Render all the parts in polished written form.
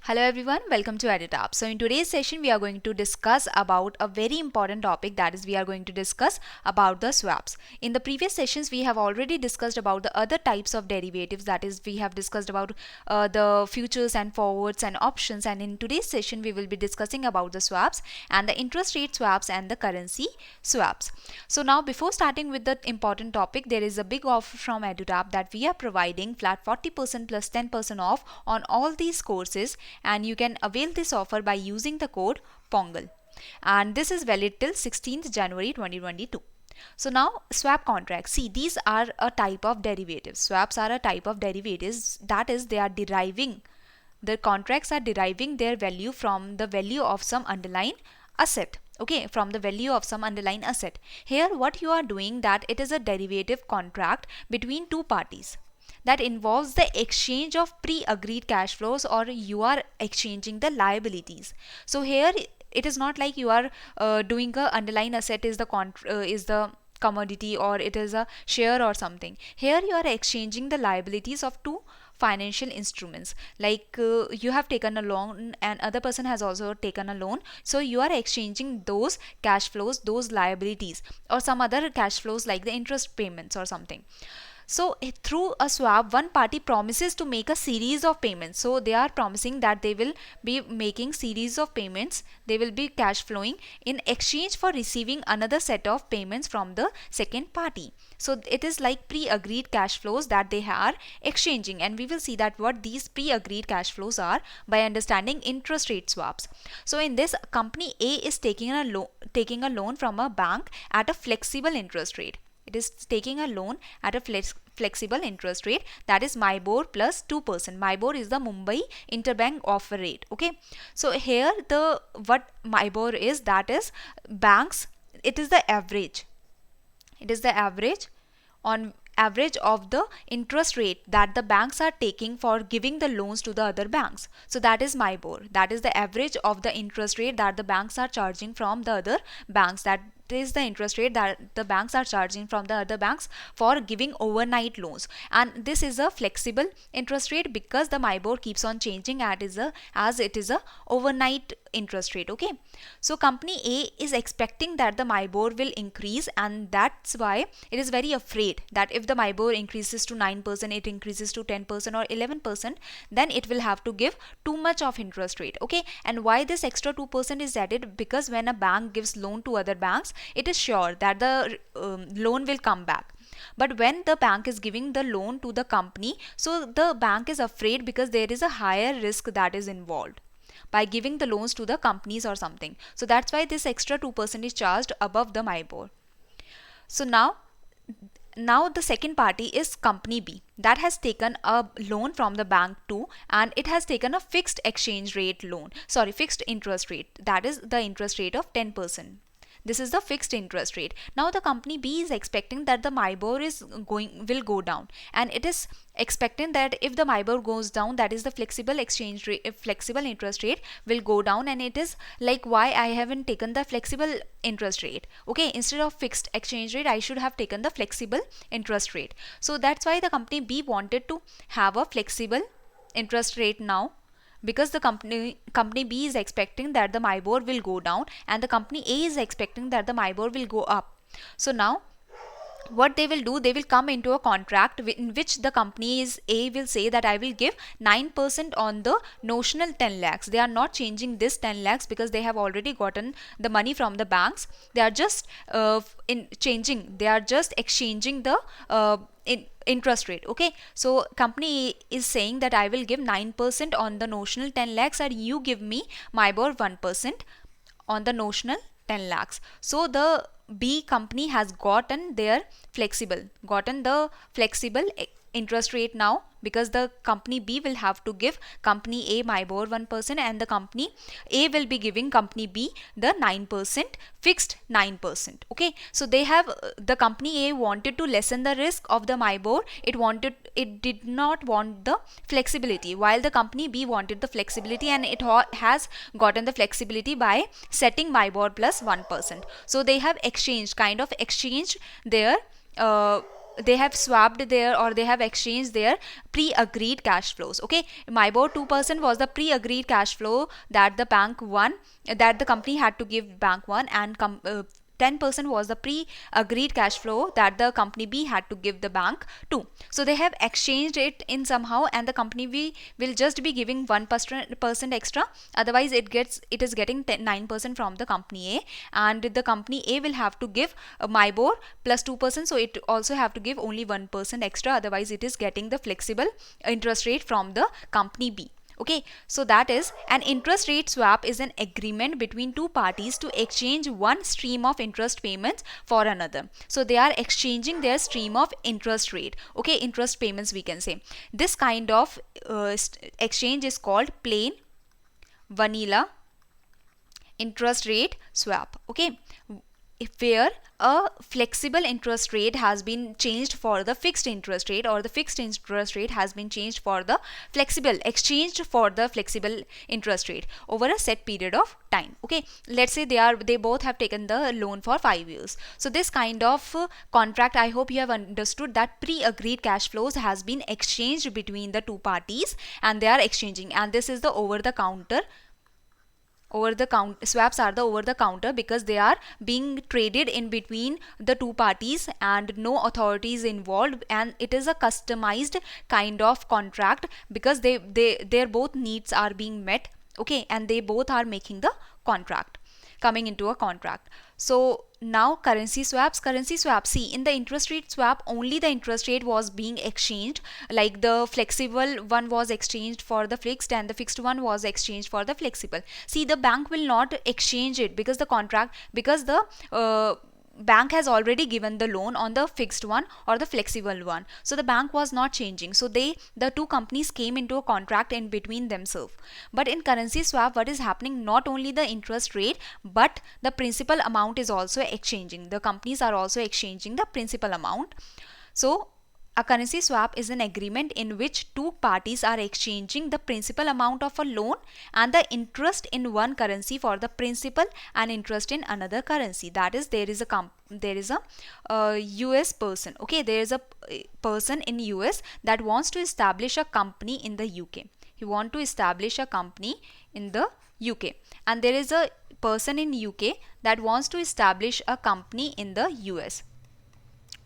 Hello everyone, welcome to EduTap. So in today's session we are going to discuss about a very important topic, that is we are going to discuss about the swaps. In the previous sessions we have already discussed about the other types of derivatives, that is we have discussed about the futures and forwards and options, and in today's session we will be discussing about the swaps and the interest rate swaps and the currency swaps. So now before starting with the important topic, there is a big offer from EduTap that we are providing flat 40% plus 10% off on all these courses, and you can avail this offer by using the code PONGAL, and this is valid till 16th January 2022. So now swap contracts, see, these are a type of derivatives. Swaps are a type of derivatives, that is they are deriving, the contracts are deriving their value from the value of some underlying asset. Okay, from the value of some underlying asset. Here what you are doing, that it is a derivative contract between two parties that involves the exchange of pre-agreed cash flows, or you are exchanging the liabilities. So here it is not like you are doing a underlying asset is the commodity, or it is a share or something. Here you are exchanging the liabilities of two financial instruments, like you have taken a loan and other person has also taken a loan, so you are exchanging those cash flows, those liabilities, or some other cash flows like the interest payments or something. So through a swap, one party promises to make a series of payments. So they are promising that they will be making series of payments, they will be cash flowing in exchange for receiving another set of payments from the second party. So it is like pre-agreed cash flows that they are exchanging, and we will see that what these pre-agreed cash flows are by understanding interest rate swaps. So in this, company A is taking a loan from a bank at a flexible interest rate. It is taking a loan at a flexible interest rate, that is MIBOR plus 2%. MIBOR is the Mumbai interbank offer rate. Okay, so here the what MIBOR is, that is banks, it is the average. It is the average of the interest rate that the banks are taking for giving the loans to the other banks. So that is MIBOR. That is the average of the interest rate that the banks are charging from the other banks. That is the interest rate that the banks are charging from the other banks for giving overnight loans, and this is a flexible interest rate because the MIBOR keeps on changing as it is a overnight interest rate. Okay, so company A is expecting that the MIBOR will increase, and that's why it is very afraid that if the MIBOR increases to 9%, it increases to 10% or 11%, then it will have to give too much of interest rate. Okay, and why this extra 2% is added? Because when a bank gives loan to other banks, it is sure that the loan will come back. But when the bank is giving the loan to the company, so the bank is afraid because there is a higher risk that is involved by giving the loans to the companies or something. So that's why this extra 2% is charged above the MIBOR. So now the second party is company B that has taken a loan from the bank too, and it has taken a fixed exchange rate fixed interest rate, that is the interest rate of 10%. This is the fixed interest rate. Now the company B is expecting that the MIBOR will go down, and it is expecting that if the MIBOR goes down, that is the flexible interest rate will go down, and it is like, why I haven't taken the flexible interest rate? Okay, instead of fixed exchange rate I should have taken the flexible interest rate. So that's why the company B wanted to have a flexible interest rate now, because the company B is expecting that the MIBOR will go down and the company A is expecting that the MIBOR will go up. So now what they will do, they will come into a contract in which the company A will say that I will give 9% on the notional 10 lakhs. They are not changing this 10 lakhs because they have already gotten the money from the banks. They are just exchanging the interest rate. Okay, so company is saying that I will give 9% on the notional 10 lakhs and you give me MIBOR 1% on the notional 10 lakhs. So the B company has gotten the flexible interest rate now, because the company B will have to give company A MIBOR 1% and the company A will be giving company B the 9%, fixed 9%. Okay, so the company A wanted to lessen the risk of the MIBOR. It did not want the flexibility, while the company B wanted the flexibility, and it has gotten the flexibility by setting MIBOR plus 1%. So they have exchanged their they have swapped their, or they have exchanged their pre-agreed cash flows. Okay, MIBOR 2% was the pre-agreed cash flow that the bank one, that the company had to give bank one, and 10% was the pre-agreed cash flow that the company B had to give the bank 2. So they have exchanged it in somehow, and the company B will just be giving 1% extra. Otherwise, it is getting 9% from the company A, and the company A will have to give MIBOR plus 2%. So it also have to give only 1% extra. Otherwise, it is getting the flexible interest rate from the company B. Okay, so that is, an interest rate swap is an agreement between two parties to exchange one stream of interest payments for another. So they are exchanging their stream of interest rate. Okay, interest payments we can say. This kind of exchange is called plain vanilla interest rate swap. Okay, where a flexible interest rate has been changed for the fixed interest rate, or the fixed interest rate has been changed for the flexible, exchanged for the flexible interest rate over a set period of time. Okay, let's say they both have taken the loan for 5 years. So this kind of contract, I hope you have understood that pre-agreed cash flows has been exchanged between the two parties, and they are exchanging, and this is the over-the-counter swaps are the over the counter, because they are being traded in between the two parties and no authorities involved, and it is a customized kind of contract, because their both needs are being met. Okay, and they both are making the contract, coming into a contract. So now currency swaps, see, in the interest rate swap, only the interest rate was being exchanged, like the flexible one was exchanged for the fixed, and the fixed one was exchanged for the flexible. See, the bank will not exchange it, because the contract, because the bank has already given the loan on the fixed one or the flexible one, so the bank was not changing. So the two companies came into a contract in between themselves. But in currency swap, what is happening, not only the interest rate but the principal amount is also exchanging. The companies are also exchanging the principal amount. So a currency swap is an agreement in which two parties are exchanging the principal amount of a loan and the interest in one currency for the principal and interest in another currency. That is, there is a US person. Okay, there is a person in US that wants to establish a company in the UK. He wants to establish a company in the UK, and there is a person in UK that wants to establish a company in the US.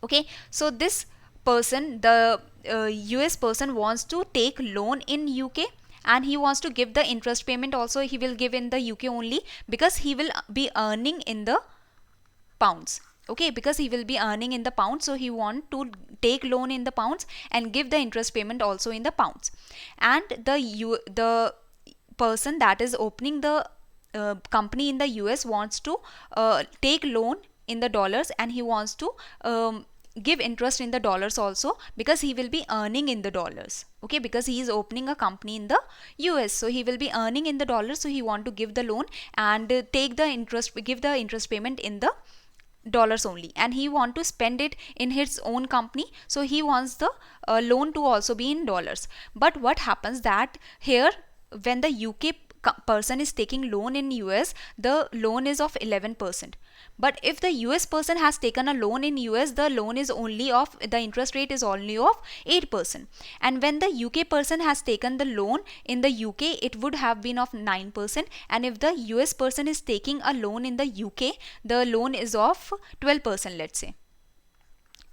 Okay, so this person, the US person, wants to take loan in UK, and he wants to give the interest payment also. He will give in the UK only, because he will be earning in the pounds. Okay, because he will be earning in the pounds, so he want to take loan in the pounds and give the interest payment also in the pounds. And the person that is opening the company in the US wants to take loan in the dollars, and he wants to give interest in the dollars also, because he will be earning in the dollars. Okay, because he is opening a company in the US, so he will be earning in the dollars, so he want to give the loan and give the interest payment in the dollars only, and he want to spend it in his own company, so he wants the loan to also be in dollars. But what happens that here, when the UK person is taking loan in US, the loan is of 11%. But if the US person has taken a loan in US, the loan is only of, the interest rate is only of 8%. And when the UK person has taken the loan in the UK, it would have been of 9%. And if the US person is taking a loan in the UK, the loan is of 12%, let's say.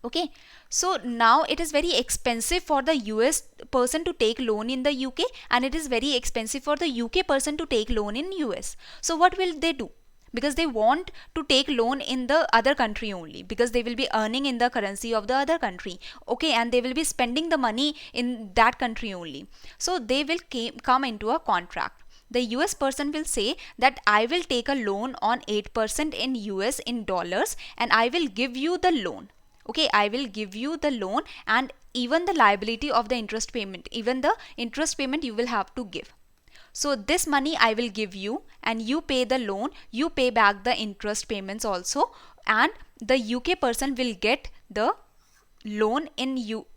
Okay, so now it is very expensive for the US person to take loan in the UK, and it is very expensive for the UK person to take loan in US. So what will they do? Because they want to take loan in the other country only, because they will be earning in the currency of the other country. Okay, and they will be spending the money in that country only. So they will come into a contract. The US person will say that I will take a loan on 8% in US in dollars, and I will give you the loan. Okay, I will give you the loan, and even the liability of the interest payment, even the interest payment you will have to give. So this money I will give you, and you pay the loan, you pay back the interest payments also, and the UK person will get the loan in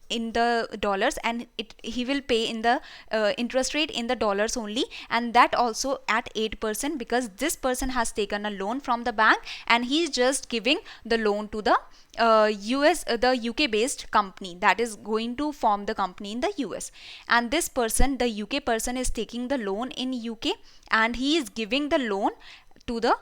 in the dollars, and he will pay in the interest rate in the dollars only, and that also at 8%, because this person has taken a loan from the bank and he is just giving the loan to the the UK based company that is going to form the company in the US. And this person, the UK person, is taking the loan in UK and he is giving the loan to the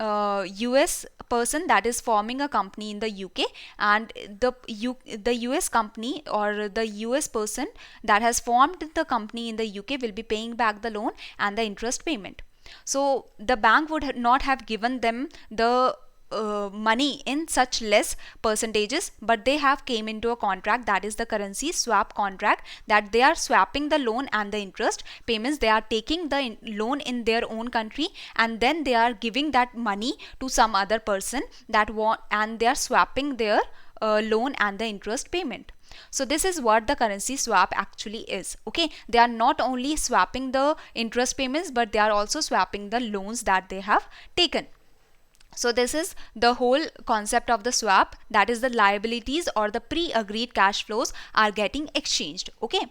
US person that is forming a company in the UK, and the US company or the US person that has formed the company in the UK will be paying back the loan and the interest payment. So the bank would not have given them the money in such less percentages, but they have came into a contract, that is the currency swap contract, that they are swapping the loan and the interest payments. They are taking the loan in their own country and then they are giving that money to some other person that want, and they are swapping their loan and the interest payment. So this is what the currency swap actually is. Okay, they are not only swapping the interest payments, but they are also swapping the loans that they have taken. So this is the whole concept of the swap, that is the liabilities or the pre-agreed cash flows are getting exchanged. Okay.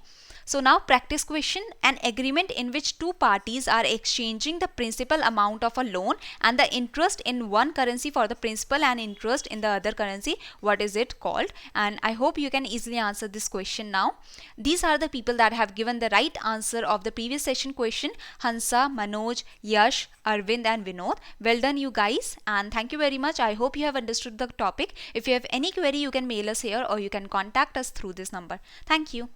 So now practice question: an agreement in which two parties are exchanging the principal amount of a loan and the interest in one currency for the principal and interest in the other currency, what is it called? And I hope you can easily answer this question now. These are the people that have given the right answer of the previous session question: Hansa, Manoj, Yash, Arvind and Vinod. Well done you guys, and thank you very much. I hope you have understood the topic. If you have any query, you can mail us here or you can contact us through this number. Thank you.